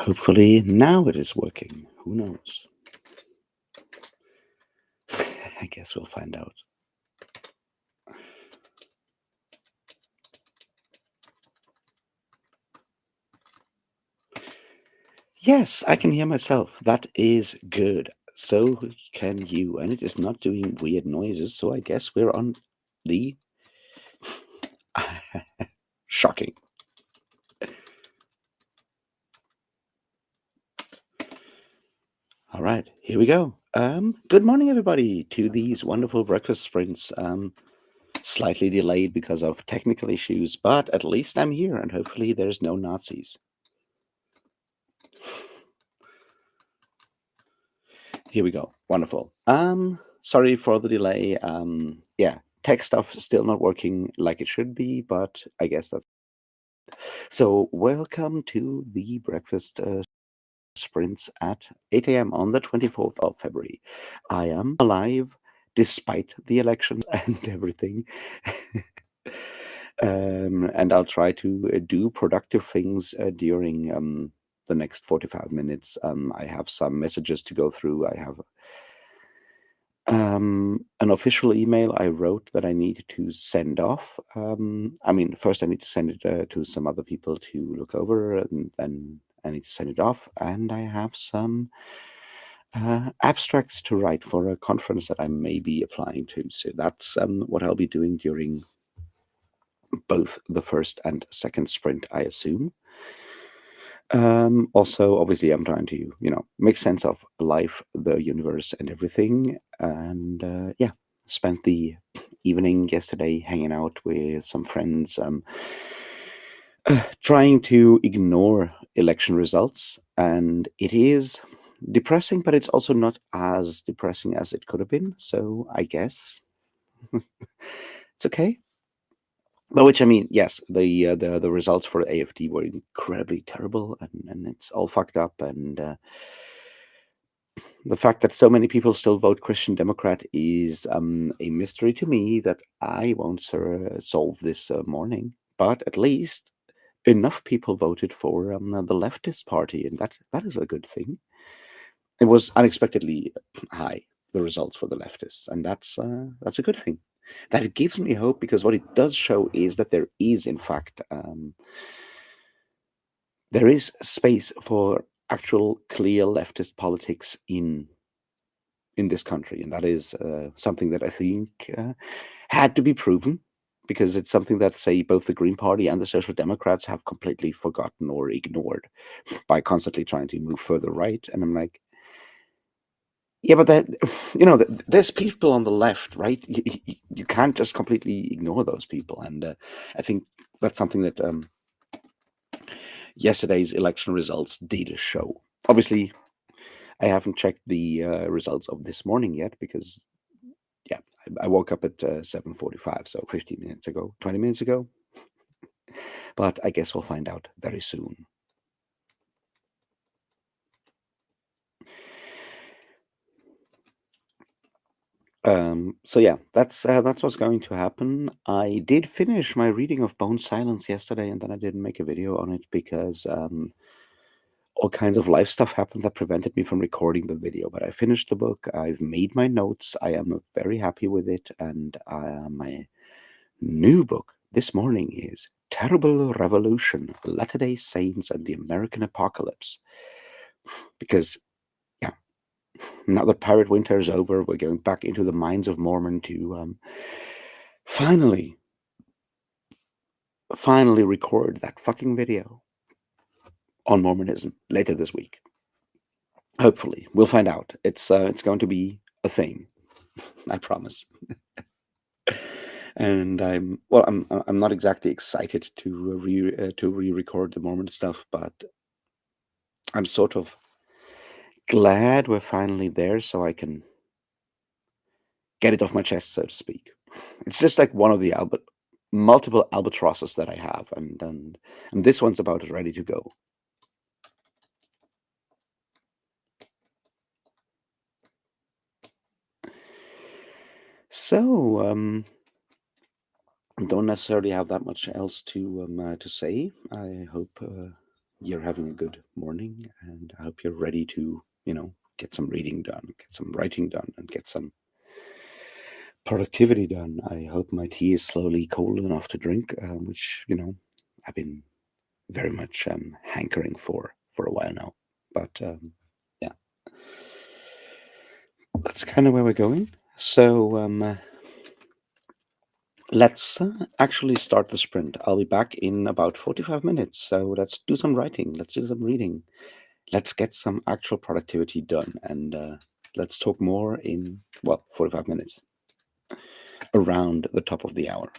Hopefully now it is working. Who knows? I guess we'll find out. Yes, I can hear myself. That is good. So can you. And it is not doing weird noises, so I guess we're on the shocking. All right, here we go. Good morning, everybody, to these wonderful breakfast sprints. Slightly delayed because of technical issues, but at least I'm here, and hopefully there's no Nazis. Here we go. Wonderful. Sorry for the delay. Yeah, tech stuff still not working like it should be, but I guess that's so. Welcome to the breakfast sprints at 8 a.m. on the 24th of February. I am alive despite the elections and everything. And I'll try to do productive things during the next 45 minutes. I have some messages to go through. I have an official email I wrote that I need to send off. I mean, first I need to send it to some other people to look over, and then I need to send it off. And I have some abstracts to write for a conference that I may be applying to. So that's what I'll be doing during both the first and second sprint, I assume. Also, obviously, I'm trying to, make sense of life, the universe, and everything. And yeah, spent the evening yesterday hanging out with some friends, trying to ignore election results. And it is depressing, but it's also not as depressing as it could have been. So I guess it's okay. But which I mean, yes, the results for AFD were incredibly terrible, and it's all fucked up. And the fact that so many people still vote Christian Democrat is a mystery to me that I won't solve this morning. But at least enough people voted for the leftist party, and that is a good thing. It was unexpectedly high, the results for the leftists, and that's a good thing. That it gives me hope, because what it does show is that there is, in fact, there is space for actual clear leftist politics in this country, and that is something that I think had to be proven, because it's something that, say, both the Green Party and the Social Democrats have completely forgotten or ignored by constantly trying to move further right. And I'm like, yeah, but that there's people on the left, right? You can't just completely ignore those people, and I think that's something that yesterday's election results did show. Obviously, I haven't checked the results of this morning yet, because yeah, I woke up at 7:45, so 15 minutes ago, 20 minutes ago. But I guess we'll find out very soon. So yeah, that's what's going to happen. I did finish my reading of Bone Silence yesterday, and then I didn't make a video on it because all kinds of life stuff happened that prevented me from recording the video. But I finished the book. I've made my notes. I am very happy with it, and my new book this morning is Terrible Revolution: Latter-day Saints and the American Apocalypse. Because, yeah, now that Pirate Winter is over, we're going back into the Mines of Mormon to finally record that fucking video on Mormonism later this week. Hopefully, we'll find out. It's going to be a thing, I promise. And I'm not exactly excited to re-record the Mormon stuff, but I'm sort of glad we're finally there, so I can get it off my chest, so to speak. It's just like one of the multiple albatrosses that I have, and this one's about ready to go. So, don't necessarily have that much else to say. I hope you're having a good morning, and I hope you're ready to, get some reading done, get some writing done, and get some productivity done. I hope my tea is slowly cold enough to drink, which, I've been very much hankering for a while now. But yeah, that's kind of where we're going. So let's actually start the sprint. I'll be back in about 45 minutes. So let's do some writing. Let's do some reading. Let's get some actual productivity done. And let's talk more in, well, 45 minutes, around the top of the hour.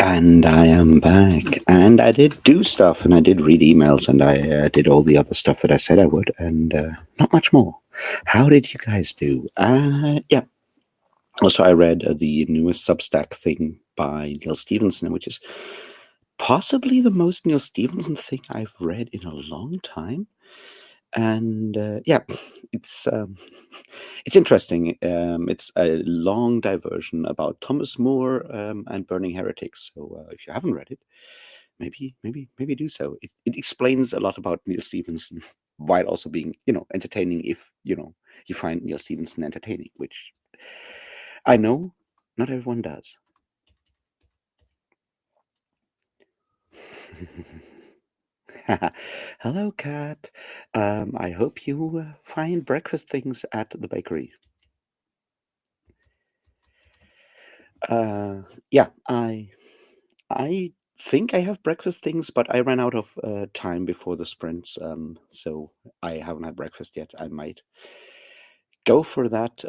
And I am back. And I did do stuff, and I did read emails, and I did all the other stuff that I said I would, and not much more. How did you guys do? Yeah. Also, I read the newest Substack thing by Neil Stevenson, which is possibly the most Neil Stevenson thing I've read in a long time. And yeah, it's um, it's interesting. It's a long diversion about Thomas More and burning heretics. So if you haven't read it, maybe do so. It explains a lot about Neil Stephenson while also being entertaining. If you find Neil Stephenson entertaining, which I know not everyone does. Hello, Kat. I hope you find breakfast things at the bakery. Yeah, I think I have breakfast things, but I ran out of time before the sprints, so I haven't had breakfast yet. I might go for that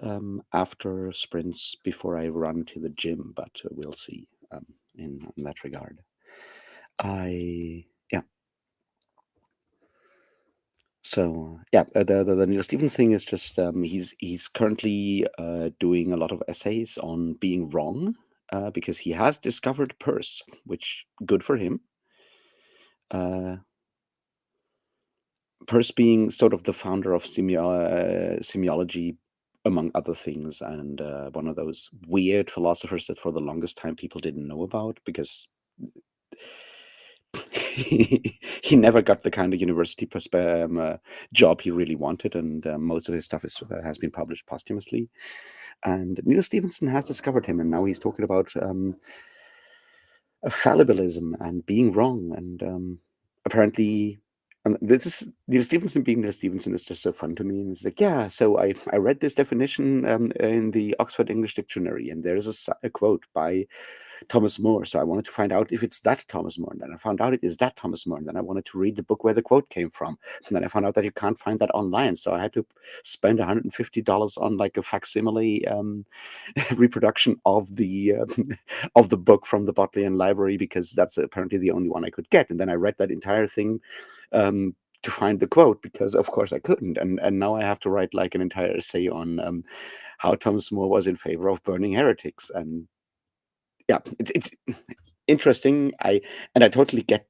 after sprints before I run to the gym, but we'll see in that regard. Yeah. So yeah, the Neil Stevens thing is just he's currently doing a lot of essays on being wrong because he has discovered Peirce, which good for him. Uh, Peirce being sort of the founder of semiology, among other things, and one of those weird philosophers that for the longest time people didn't know about because he never got the kind of university job he really wanted, and most of his stuff has been published posthumously. And Neil Stephenson has discovered him, and now he's talking about fallibilism and being wrong. And apparently, this is Neil Stephenson being Neil Stephenson is just so fun to me. And it's like, yeah, so I read this definition in the Oxford English Dictionary, and there's a quote by Thomas More. So I wanted to find out if it's that Thomas More. And then I found out it is that Thomas More. And then I wanted to read the book where the quote came from. And then I found out that you can't find that online. So I had to spend $150 on like a facsimile reproduction of the of the book from the Bodleian Library because that's apparently the only one I could get. And then I read that entire thing to find the quote because of course I couldn't. And now I have to write like an entire essay on how Thomas More was in favor of burning heretics. And yeah, it's interesting. I totally get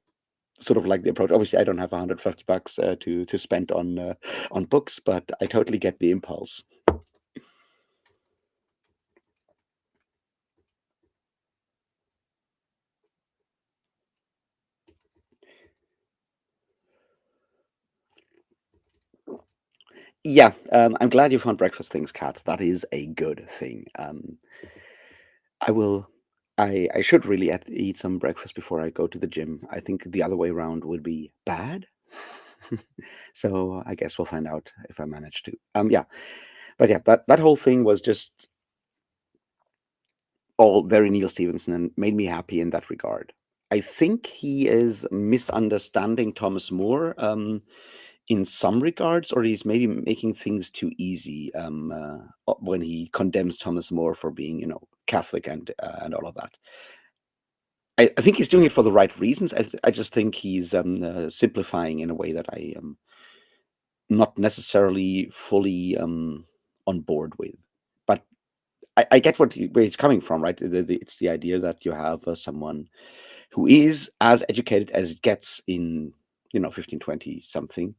sort of like the approach. Obviously, I don't have $150 to spend on books, but I totally get the impulse. Yeah, I'm glad you found breakfast things, Kat. That is a good thing. I will. I should really eat some breakfast before I go to the gym. I think the other way around would be bad. So I guess we'll find out if I manage to. Yeah, but yeah, that whole thing was just all very Neil Stephenson and made me happy in that regard. I think he is misunderstanding Thomas More in some regards, or he's maybe making things too easy when he condemns Thomas More for being, Catholic and all of that. I think he's doing it for the right reasons. I just think he's simplifying in a way that I am not necessarily fully on board with. But I get where he's coming from, right? It's the idea that you have someone who is as educated as it gets in 1520 something,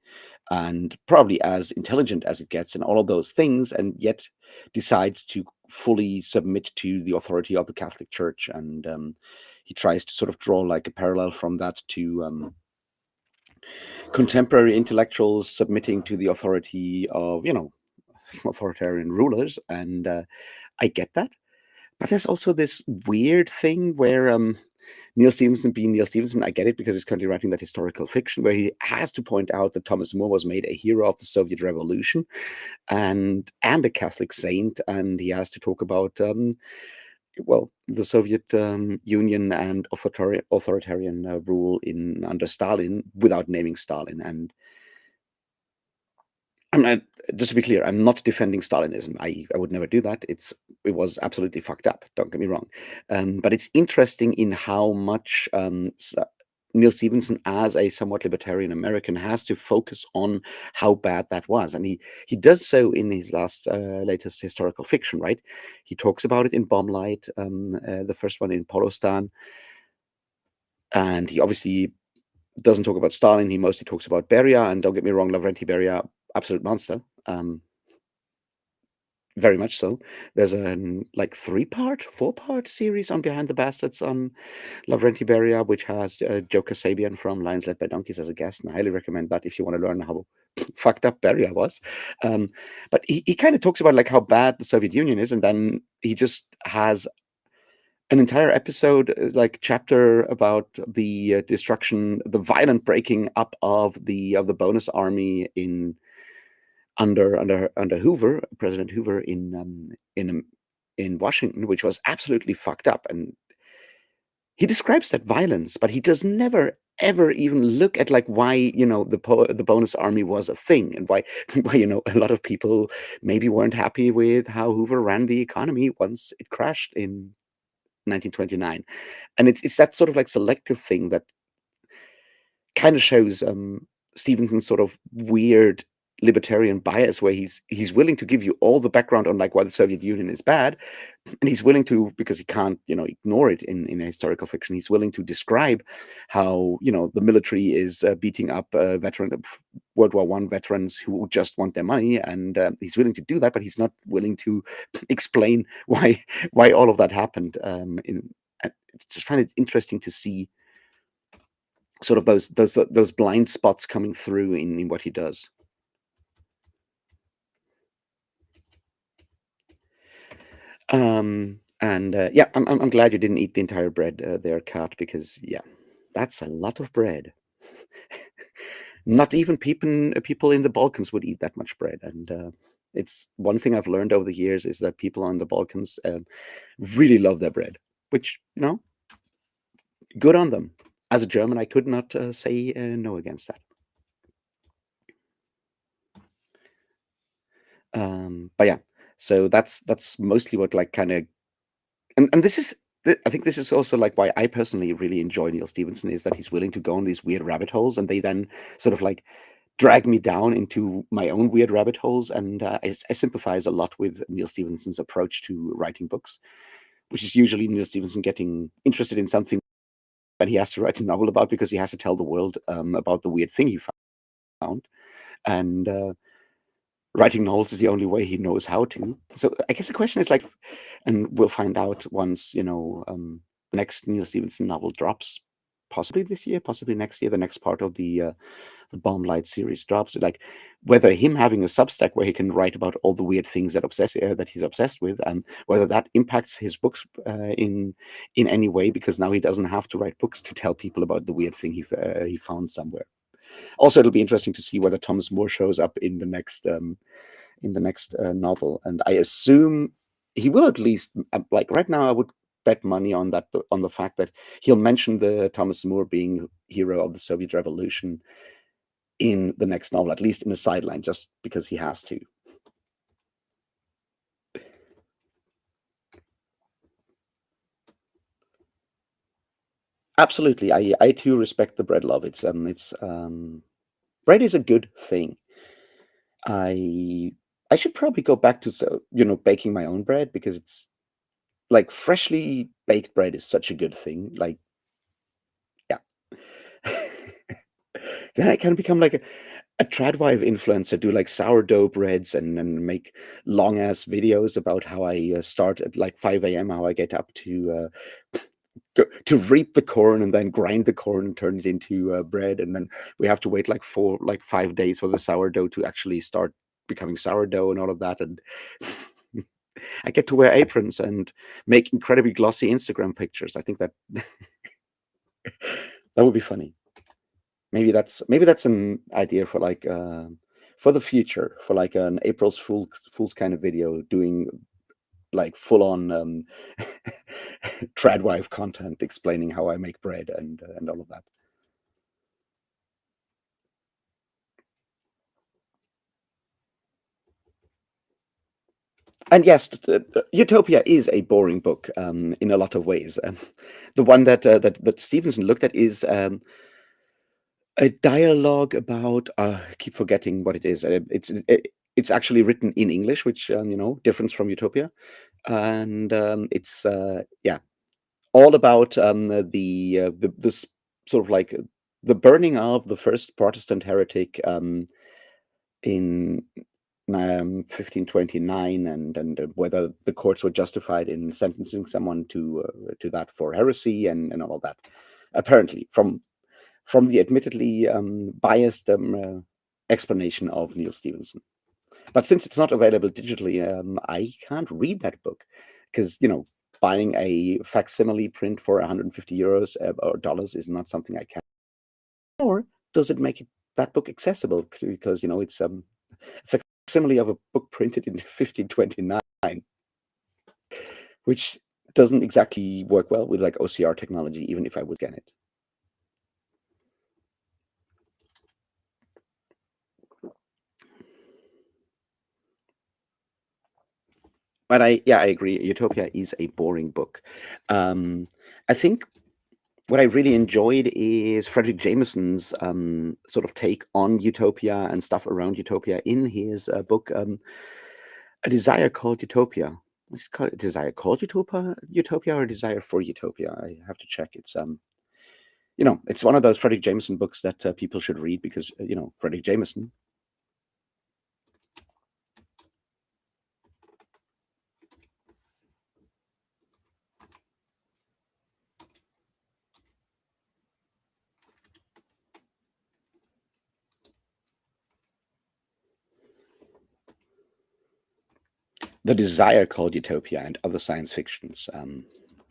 and probably as intelligent as it gets in all of those things, and yet decides to fully submit to the authority of the Catholic Church. And he tries to sort of draw like a parallel from that to contemporary intellectuals submitting to the authority of authoritarian rulers. And I get that. But there's also this weird thing where Neil Stevenson being Neil Stevenson, I get it because he's currently writing that historical fiction where he has to point out that Thomas More was made a hero of the Soviet Revolution and a Catholic saint, and he has to talk about the Soviet Union and authoritarian rule in under Stalin without naming Stalin. And I'm not, just to be clear, I'm not defending Stalinism. I would never do that. It's it was absolutely fucked up. Don't get me wrong, but it's interesting in how much Neil Stevenson, as a somewhat libertarian American, has to focus on how bad that was, and he does so in his latest historical fiction. Right, he talks about it in Bomblight, the first one in Polostan, and he obviously doesn't talk about Stalin. He mostly talks about Beria, and don't get me wrong, Lavrenti Beria, absolute monster. Very much so. There's a like 3-part, 4-part series on Behind the Bastards on Lavrenti Beria, which has Joe Kasabian from Lions Led by Donkeys as a guest, and I highly recommend that if you want to learn how fucked up Beria was. But he kind of talks about like how bad the Soviet Union is, and then he just has an entire episode, like chapter about the destruction, the violent breaking up of the bonus army in under Hoover, President Hoover in Washington, which was absolutely fucked up. And he describes that violence, but he does never ever even look at like why the bonus army was a thing, and why a lot of people maybe weren't happy with how Hoover ran the economy once it crashed in 1929. And it's that sort of like selective thing that kind of shows Stevenson's sort of weird libertarian bias, where he's willing to give you all the background on like why the Soviet Union is bad, and he's willing to, because he can't ignore it in a historical fiction, he's willing to describe how the military is beating up World War One veterans who just want their money, and he's willing to do that, but he's not willing to explain why all of that happened. I just find it interesting to see sort of those blind spots coming through in what he does. And yeah, I'm glad you didn't eat the entire bread there, Kat, because yeah, that's a lot of bread. Not even people in the Balkans would eat that much bread, and it's one thing I've learned over the years is that people on the Balkans really love their bread, which good on them. As a German, I could not say no against that. But yeah, so that's mostly what like kind of, and this is, I think this is also like why I personally really enjoy Neil Stevenson, is that he's willing to go on these weird rabbit holes, and they then sort of like drag me down into my own weird rabbit holes. And I sympathize a lot with Neil Stevenson's approach to writing books, which is usually Neil Stevenson getting interested in something that he has to write a novel about, because he has to tell the world about the weird thing he found. And writing novels is the only way he knows how to. So I guess the question is like, and we'll find out once the next Neil Stevenson novel drops, possibly this year, possibly next year. The next part of the Bomblight series drops. Like whether him having a Substack where he can write about all the weird things that he's obsessed with, and whether that impacts his books in any way, because now he doesn't have to write books to tell people about the weird thing he found somewhere. Also, it'll be interesting to see whether Thomas More shows up in the next novel, and I assume he will, at least. Like right now, I would bet money on that, on the fact that he'll mention the Thomas More being hero of the Soviet Revolution in the next novel, at least in a sideline, just because he has to. Absolutely, I too respect the bread love. Bread is a good thing. I should probably go back to baking my own bread, because it's like freshly baked bread is such a good thing. Like, yeah. Then I can become like a tradwife influencer, do like sourdough breads, and make long ass videos about how I start at like 5 a.m., how I get up to reap the corn and then grind the corn and turn it into bread, and then we have to wait like 5 days for the sourdough to actually start becoming sourdough and all of that. And I get to wear aprons and make incredibly glossy Instagram pictures. I think that that would be funny. Maybe that's an idea for like for the future, for like an Fool's kind of video, doing like full on tradwife content explaining how I make bread and all of that. And yes, Utopia is a boring book in a lot of ways. The one that Stevenson looked at is a dialogue about I keep forgetting what it is. It's actually written in English, which difference from Utopia, and yeah, all about the this sort of like the burning of the first Protestant heretic in 1529, and whether the courts were justified in sentencing someone to that for heresy and all of that. Apparently, from the admittedly biased explanation of Neil Stevenson. But since it's not available digitally, I can't read that book because buying a facsimile print for 150 euros or dollars is not something I can. Or does it make that book accessible because it's facsimile of a book printed in 1529, which doesn't exactly work well with like OCR technology, even if I would scan it. But I agree. Utopia is a boring book. I think what I really enjoyed is Frederick Jameson's sort of take on Utopia and stuff around Utopia in his book, A Desire Called Utopia. Is it called A Desire Called Utopia or A Desire for Utopia? I have to check. It's one of those Frederick Jameson books that people should read because, Frederick Jameson. The Desire Called Utopia and Other Science Fictions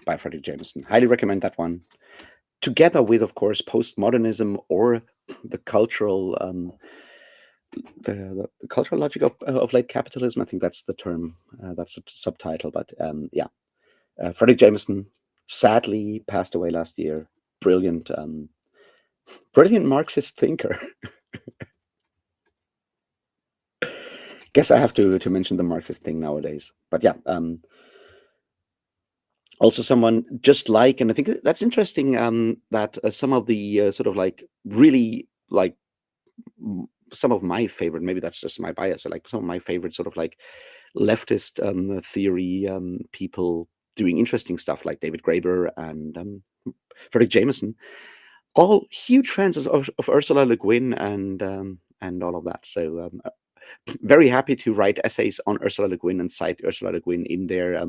by Frederick Jameson. Highly recommend that one. Together with, of course, postmodernism or the cultural the cultural logic of late capitalism. I think that's the term. That's a subtitle. But yeah, Frederick Jameson sadly passed away last year. Brilliant, brilliant Marxist thinker. Guess I have to mention the Marxist thing nowadays. But yeah, also someone just like, and I think that's interesting that some of the sort of like really like some of my favorite, maybe that's just my bias, or like some of my favorite sort of like leftist theory people doing interesting stuff like David Graeber and Frederick Jameson, all huge fans of Ursula Le Guin and all of that. So very happy to write essays on Ursula Le Guin and cite Ursula Le Guin in their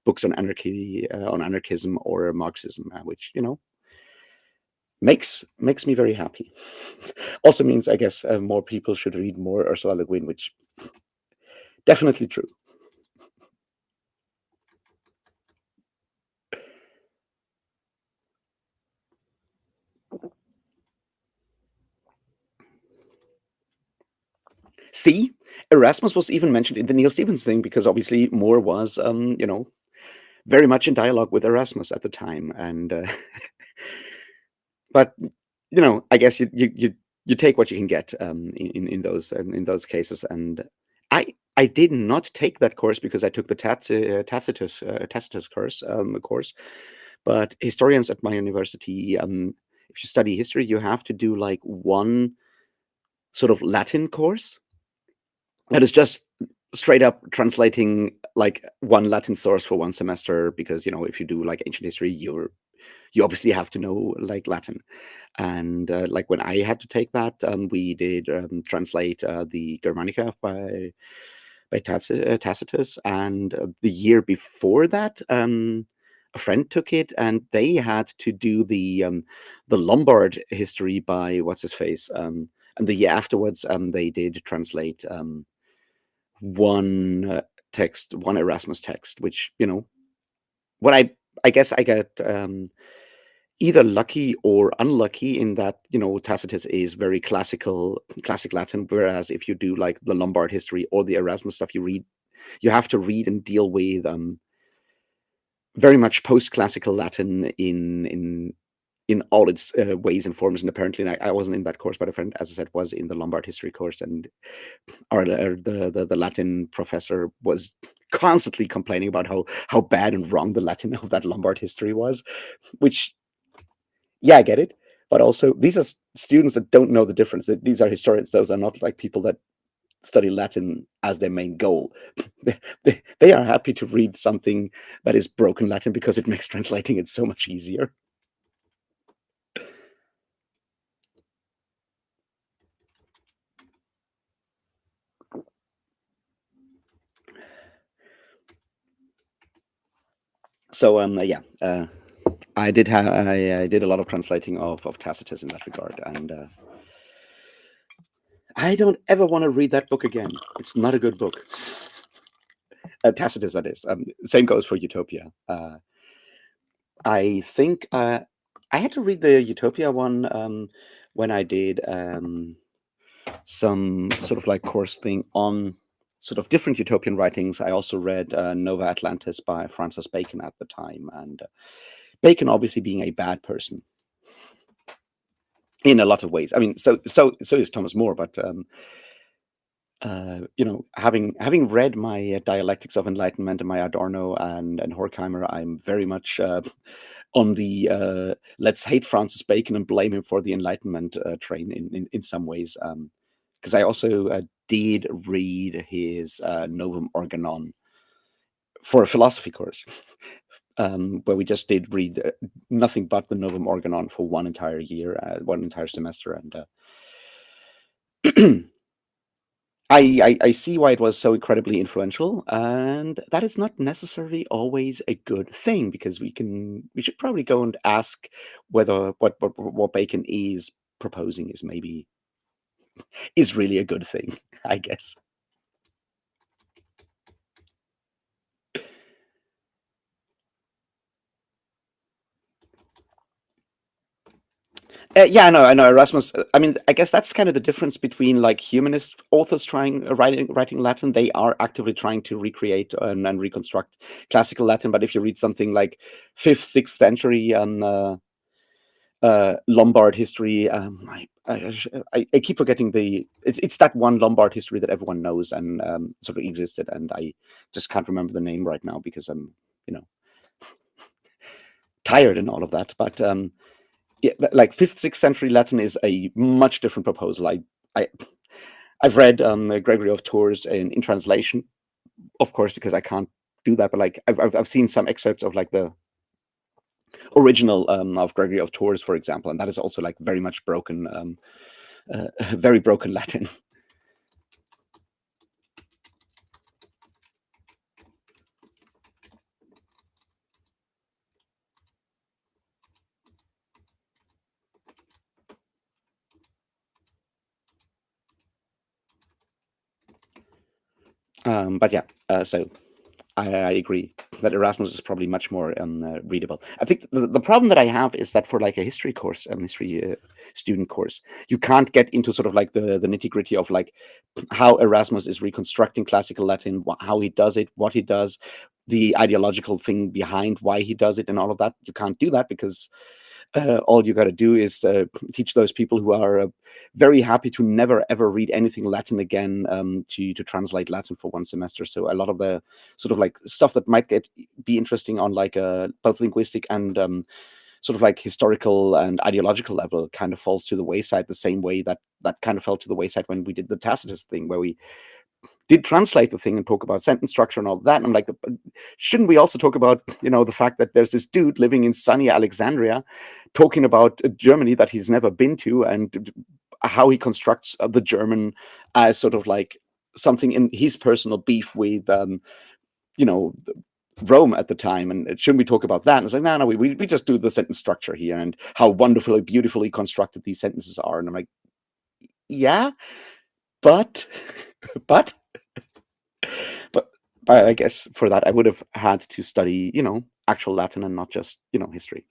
books on anarchy, on anarchism or Marxism, which makes me very happy. Also means, I guess, more people should read more Ursula Le Guin, which definitely true. See, Erasmus was even mentioned in the Neil Stevens thing because obviously Moore was, very much in dialogue with Erasmus at the time, and but I guess you take what you can get in those cases. And I did not take that course because I took the Tacitus course, but historians at my university, if you study history, you have to do like one sort of Latin course that is just straight up translating like one Latin source for one semester because if you do like ancient history, you obviously have to know like Latin. And like when I had to take that, we did translate the Germanica by Tacitus, and the year before that, a friend took it, and they had to do the Lombard history by what's his face, and the year afterwards, they did translate one one Erasmus text, which what I guess I get either lucky or unlucky in that Tacitus is very classic Latin, whereas if you do like the Lombard history or the Erasmus stuff, you have to read and deal with very much post-classical Latin in all its ways and forms. And apparently, I wasn't in that course, but a friend, as I said, was in the Lombard history course, and the Latin professor was constantly complaining about how bad and wrong the Latin of that Lombard history was, which, yeah, I get it. But also, these are students that don't know the difference. These are historians. Those are not like people that study Latin as their main goal. They are happy to read something that is broken Latin because it makes translating it so much easier. So yeah, I did a lot of translating of Tacitus in that regard, and I don't ever want to read that book again. It's not a good book. Tacitus, that is. Same goes for Utopia. I think I had to read the Utopia one when I did some sort of like course thing on sort of different utopian writings. I also read Nova Atlantis by Francis Bacon at the time, and Bacon obviously being a bad person in a lot of ways. I mean, so is Thomas More, but having read my Dialectics of Enlightenment and my Adorno and Horkheimer, I'm very much on the let's hate Francis Bacon and blame him for the Enlightenment train in some ways. Because I also did read his Novum Organon for a philosophy course, where we just did read nothing but the Novum Organon for one entire year, one entire semester, and I see why it was so incredibly influential, and that is not necessarily always a good thing, because we should probably go and ask whether what Bacon is proposing is really a good thing, I guess. Yeah, I know Erasmus. I mean, I guess that's kind of the difference between like humanist authors trying writing Latin. They are actively trying to recreate and reconstruct classical Latin. But if you read something like fifth, sixth century Lombard history, I keep forgetting it's that one Lombard history that everyone knows and sort of existed, and I just can't remember the name right now because I'm you know tired and all of that. But yeah, like fifth, sixth century Latin is a much different proposal. I I've read Gregory of Tours in translation, of course, because I can't do that. But like I've seen some excerpts of like the original of Gregory of Tours, for example, and that is also like very much broken, very broken Latin. But yeah, so I agree that Erasmus is probably much more readable. I think the problem that I have is that for like a history course, history student course, you can't get into sort of like the nitty gritty of like how Erasmus is reconstructing classical Latin, how he does it, what he does, the ideological thing behind why he does it, and all of that. You can't do that because all you got to do is teach those people who are very happy to never ever read anything Latin again to translate Latin for one semester. So a lot of the sort of like stuff that might be interesting on like both linguistic and sort of like historical and ideological level kind of falls to the wayside the same way that kind of fell to the wayside when we did the Tacitus thing, where we did translate the thing and talk about sentence structure and all that. And I'm like, shouldn't we also talk about, the fact that there's this dude living in sunny Alexandria talking about Germany that he's never been to, and how he constructs the German as sort of like something in his personal beef with, you know, Rome at the time. And shouldn't we talk about that? And it's like, no, we just do the sentence structure here and how wonderfully, beautifully constructed these sentences are. And I'm like, yeah, but, but but I guess for that I would have had to study, actual Latin and not just, history.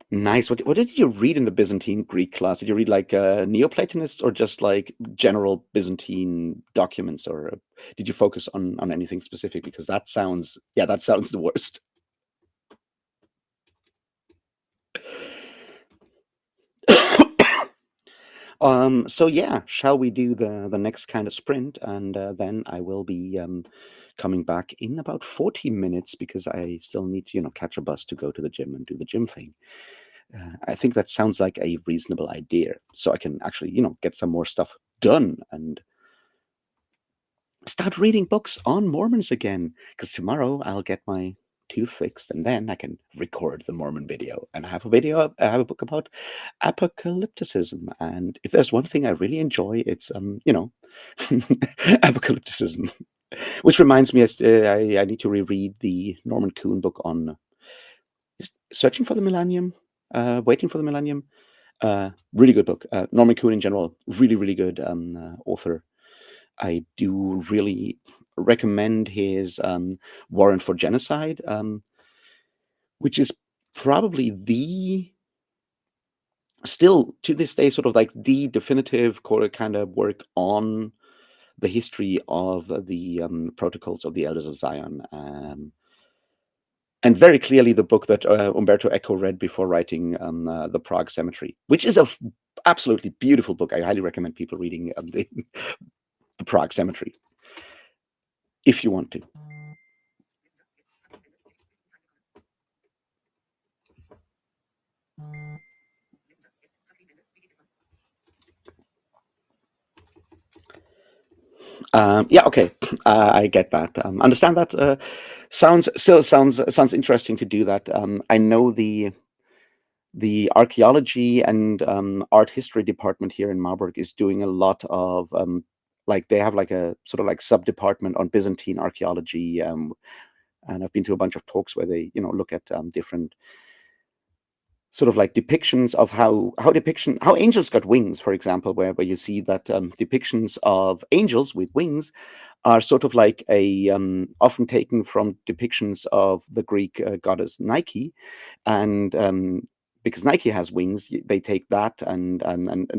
Nice. What did you read in the Byzantine Greek class? Did you read like Neoplatonists or just like general Byzantine documents, or did you focus on anything specific? Because that sounds the worst. So yeah, shall we do the next kind of sprint, and then I will be coming back in about 40 minutes because I still need to, catch a bus to go to the gym and do the gym thing. I think that sounds like a reasonable idea, so I can actually, get some more stuff done and start reading books on Mormons again. Because tomorrow I'll get my tooth fixed, and then I can record the Mormon video. And I have a book about apocalypticism. And if there's one thing I really enjoy, it's apocalypticism. Which reminds me, I need to reread the Norman Coon book on searching for the millennium, waiting for the millennium. Really good book. Norman Coon in general, really, really good author. I do really recommend his Warrant for Genocide, which is probably still to this day, sort of like the definitive kind of work on the history of the protocols of the Elders of Zion. And very clearly the book that Umberto Eco read before writing The Prague Cemetery, which is a absolutely beautiful book. I highly recommend people reading the Prague Cemetery if you want to. Yeah, okay, I get that. Understand that. Sounds interesting to do that. I know the archaeology and art history department here in Marburg is doing a lot of like they have like a sort of like sub department on Byzantine archaeology, and I've been to a bunch of talks where they look at different sort of like depictions of how angels got wings, for example, where you see that depictions of angels with wings are sort of like a often taken from depictions of the Greek goddess Nike, and because Nike has wings, they take that and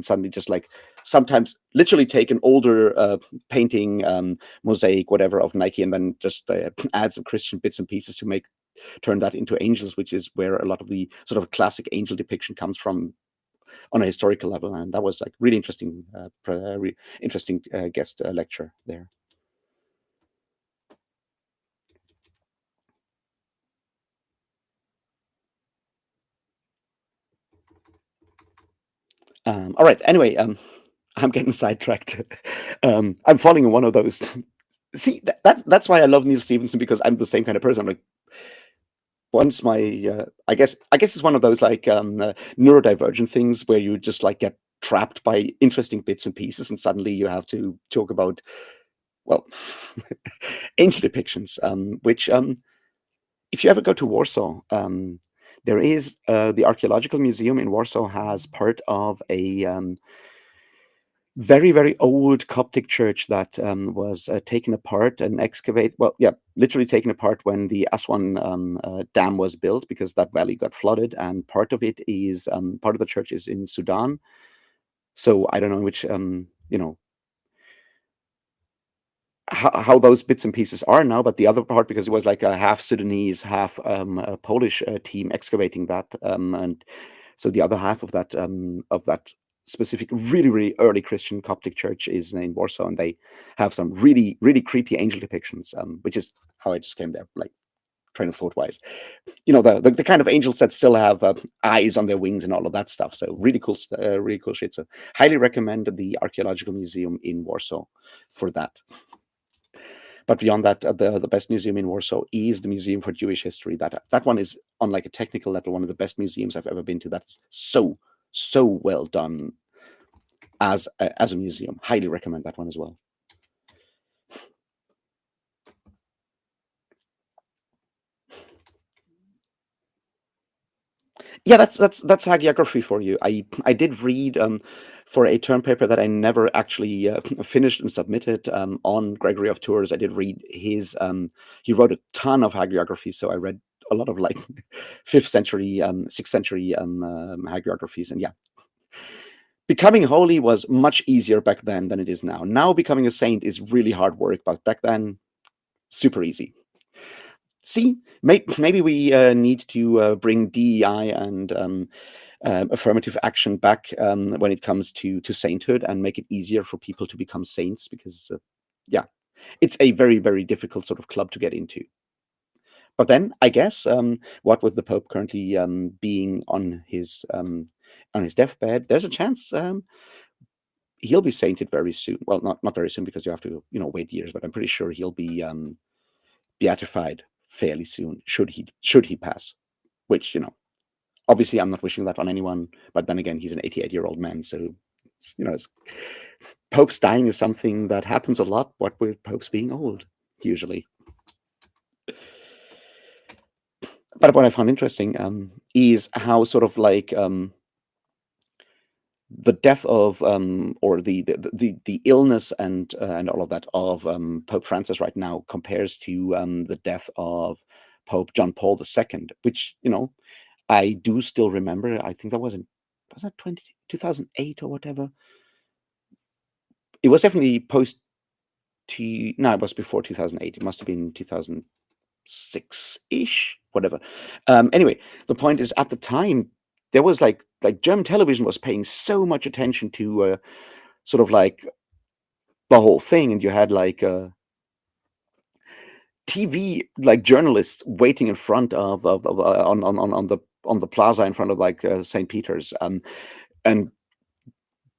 suddenly just like sometimes literally take an older painting, mosaic, whatever of Nike, and then just add some Christian bits and pieces to turn that into angels, which is where a lot of the sort of classic angel depiction comes from on a historical level. And that was like really interesting, interesting guest lecture there. All right. Anyway, I'm getting sidetracked. I'm falling in one of those. See, that's why I love Neil Stevenson, because I'm the same kind of person. I'm like, once my, I guess it's one of those like neurodivergent things where you just like get trapped by interesting bits and pieces, and suddenly you have to talk about, well, angel depictions. Which, if you ever go to Warsaw, there is the archaeological museum in Warsaw has part of a very, very old Coptic church that was taken apart and excavated. Well, yeah, literally taken apart when the Aswan dam was built, because that valley got flooded, and part of the church is in Sudan. So I don't know which how those bits and pieces are now, but the other part, because it was like a half Sudanese, half a Polish team excavating that, and so the other half of that specific, really, really early Christian Coptic church is in Warsaw, and they have some really, really creepy angel depictions, which is how I just came there, like train of thought wise. The kind of angels that still have eyes on their wings and all of that stuff. So really cool shit. So highly recommend the archaeological museum in Warsaw for that. But beyond that, the best museum in Warsaw is the Museum for Jewish History. That one is, on like a technical level, one of the best museums I've ever been to. That's so well done as a museum. Highly recommend that one as well. Yeah, that's hagiography for you. I did read for a term paper that I never actually finished and submitted on Gregory of Tours. I did read his. He wrote a ton of hagiography, so I read a lot of like 5th century, 6th century hagiographies, and yeah, becoming holy was much easier back then than it is now. Now becoming a saint is really hard work, but back then, super easy. See, maybe we need to bring DEI and affirmative action back when it comes to sainthood and make it easier for people to become saints because yeah, it's a very, very difficult sort of club to get into. But then I guess what with the Pope currently being on his deathbed, there's a chance he'll be sainted very soon. Well, not very soon because you have to wait years, but I'm pretty sure he'll be beatified fairly soon should he pass. Which obviously I'm not wishing that on anyone, but then again he's an 88-year-old man, so popes dying is something that happens a lot. What with popes being old, usually. But what I found interesting is how sort of like the death of or the illness and all of that of Pope Francis right now compares to the death of Pope John Paul II, which I do still remember. I think that was that 2008 or whatever. It was definitely post no, it was before 2008. It must have been 2006-ish, whatever. Anyway, the point is, at the time, there was like German television was paying so much attention to sort of like the whole thing, and you had like TV like journalists waiting in front of on the plaza in front of like St. Peter's, and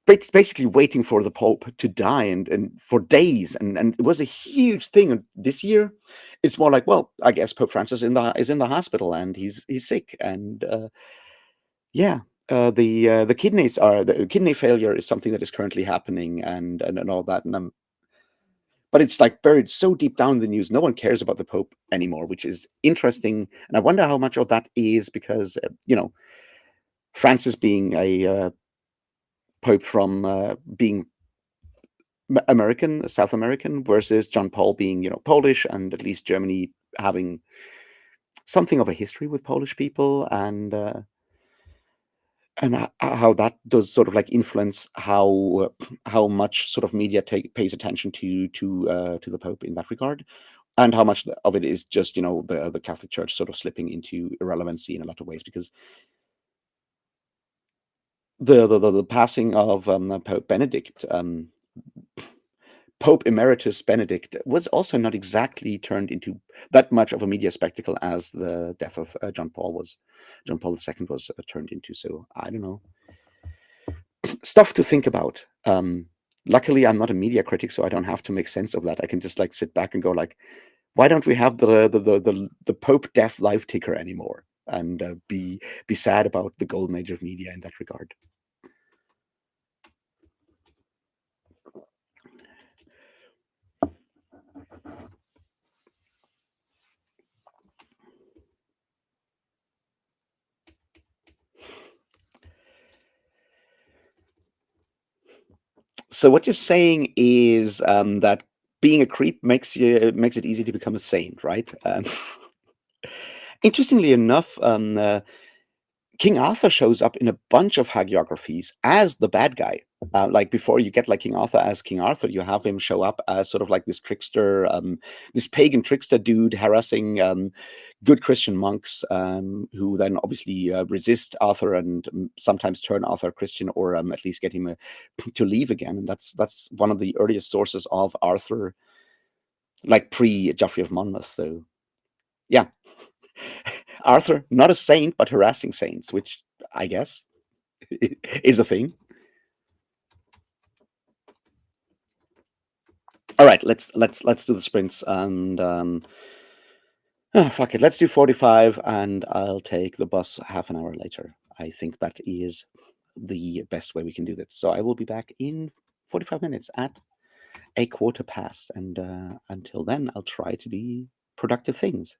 basically waiting for the Pope to die and for days, and it was a huge thing. And this year, it's more like, well, I guess Pope Francis is in the hospital and he's sick, and yeah, the kidney failure is something that is currently happening, and all that, and but it's like buried so deep down in the news, no one cares about the Pope anymore, which is interesting, and I wonder how much of that is because Francis being a Pope from being American, South American, versus John Paul being, Polish, and at least Germany having something of a history with Polish people, and how that does sort of like influence how much sort of media pays attention to the Pope in that regard, and how much of it is just the Catholic Church sort of slipping into irrelevancy in a lot of ways because the passing of Pope Benedict. Pope Emeritus Benedict was also not exactly turned into that much of a media spectacle as the death of John Paul was. John Paul II was turned into. So I don't know, stuff to think about. Luckily, I'm not a media critic, so I don't have to make sense of that. I can just like sit back and go like, why don't we have the Pope death live ticker anymore, and be sad about the golden age of media in that regard. So what you're saying is that being a creep makes it easy to become a saint, right? Interestingly enough, King Arthur shows up in a bunch of hagiographies as the bad guy. Like before you get like King Arthur as King Arthur, you have him show up as sort of like this trickster, this pagan trickster dude harassing good Christian monks, who then obviously resist Arthur and sometimes turn Arthur Christian, or at least get him to leave again. And that's one of the earliest sources of Arthur, like pre Geoffrey of Monmouth. So yeah, Arthur, not a saint, but harassing saints, which I guess is a thing. All right, let's do the sprints, and fuck it, let's do 45, and I'll take the bus half an hour later. I think that is the best way we can do this. So I will be back in 45 minutes at a quarter past, and until then, I'll try to do productive things.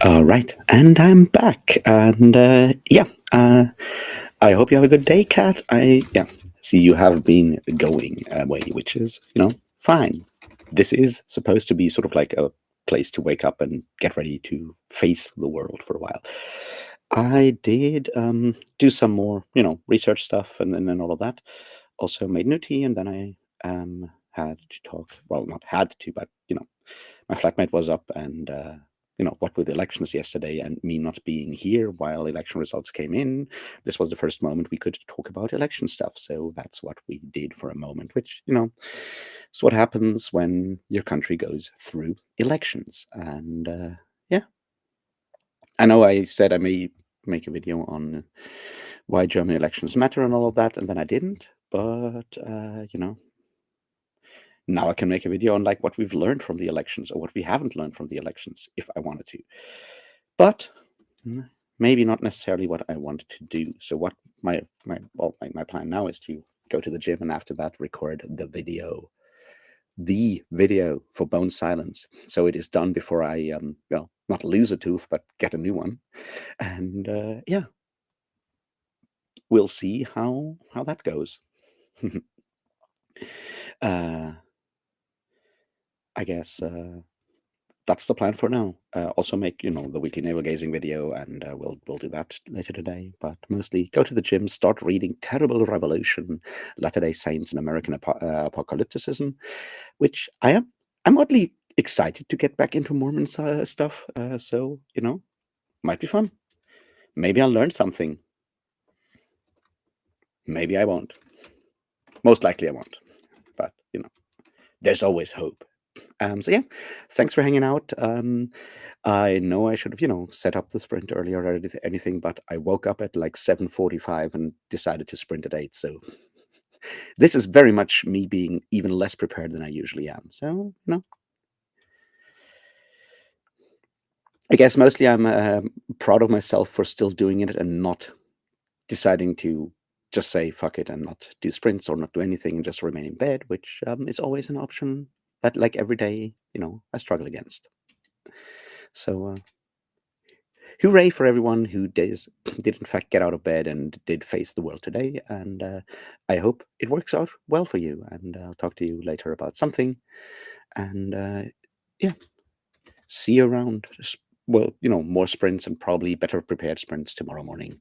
All right, and I'm back, and I hope you have a good day, Kat. I see you have been going away, which is fine. This is supposed to be sort of like a place to wake up and get ready to face the world for a while. I did do some more research stuff and all of that. Also made new tea, and then I had to talk. Well, not had to, but my flatmate was up and what with the elections yesterday and me not being here while election results came in, this was the first moment we could talk about election stuff. So that's what we did for a moment, which is what happens when your country goes through elections. And yeah, I know I said I may make a video on why German elections matter and all of that, and then I didn't. But now I can make a video on like what we've learned from the elections or what we haven't learned from the elections if I wanted to. But maybe not necessarily what I want to do. So what my plan now is to go to the gym and after that record the video for Bone Silence. So it is done before I not lose a tooth but get a new one. And yeah, we'll see how that goes. I guess that's the plan for now. Also make the weekly navel gazing video, and we'll do that later today. But mostly go to the gym, start reading Terrible Revolution, Latter-day Saints and American Apocalypticism, which I'm oddly excited to get back into Mormon stuff. So might be fun. Maybe I'll learn something. Maybe I won't. Most likely I won't. But there's always hope. So yeah, thanks for hanging out. I know I should have, set up the sprint earlier or anything, but I woke up at like 7:45 and decided to sprint at 8. So this is very much me being even less prepared than I usually am. So, I guess mostly I'm proud of myself for still doing it and not deciding to just say fuck it and not do sprints or not do anything and just remain in bed, which is always an option that like every day, I struggle against. So hooray for everyone who did in fact get out of bed and did face the world today. And I hope it works out well for you. And I'll talk to you later about something. And yeah, see you around. Well, more sprints and probably better prepared sprints tomorrow morning.